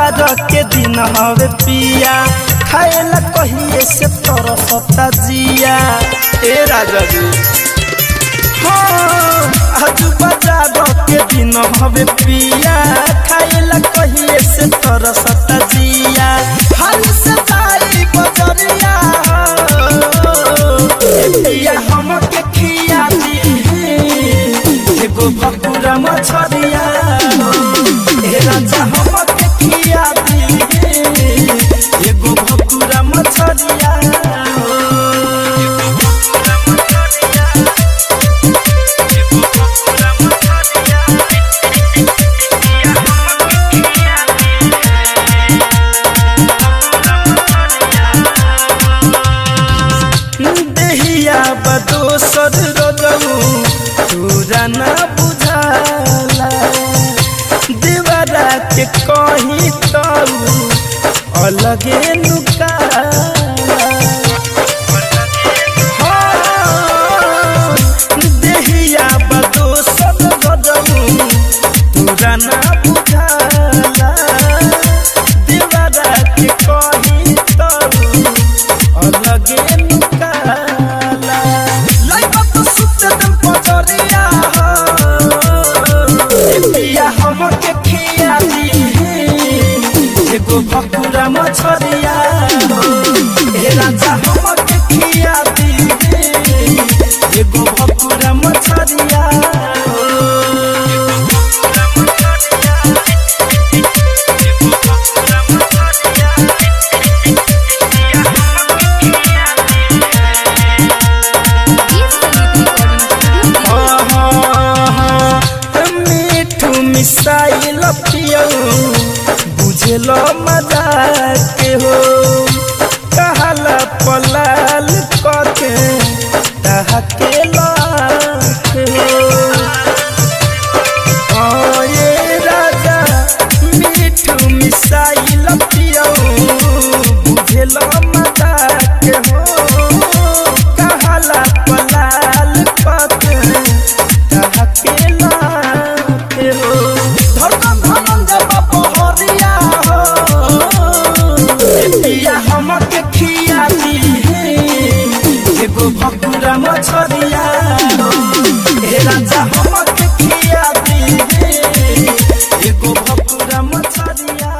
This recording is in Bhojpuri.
बार के दिन हवे पिया खाएला कहिए से तरसता जिया ए राजा जी हाँ आज बाजार के दिन हवे पिया खाएला कहिए से तरसता जिया हाल से जाई बजरिया पिया हमके खिया दी एगो भकुरा मछरिया ए राजा हमके खिया दी एगो भकुरा मछरिया देहिया बदोसर रजऊ तोरा ना बुझाला दीवारा के कहीं तऊ अलगे नुकाला देहिया बदोसर रजऊ तोरा ना बुझाला दीवारा के कहीं तऊ अलगे एगो भकुरा मछरिया ए राजा हमके खिया दी एगो भकुरा मछरिया मीठू मिसाइल पियऊ बुझलो मजाक हो कहला पलाल कके तहके लाख हो ये राजा मीठू मिसाइल पियऊ बुझलो मजाक हो कहला पलाल कके तहके लाख हो धड़कन धनन जब बहरिया पिया हमके खिया दी एगो भकुरा मछरिया ए राजा हमके खिया दी एगो भकुरा मछरिया।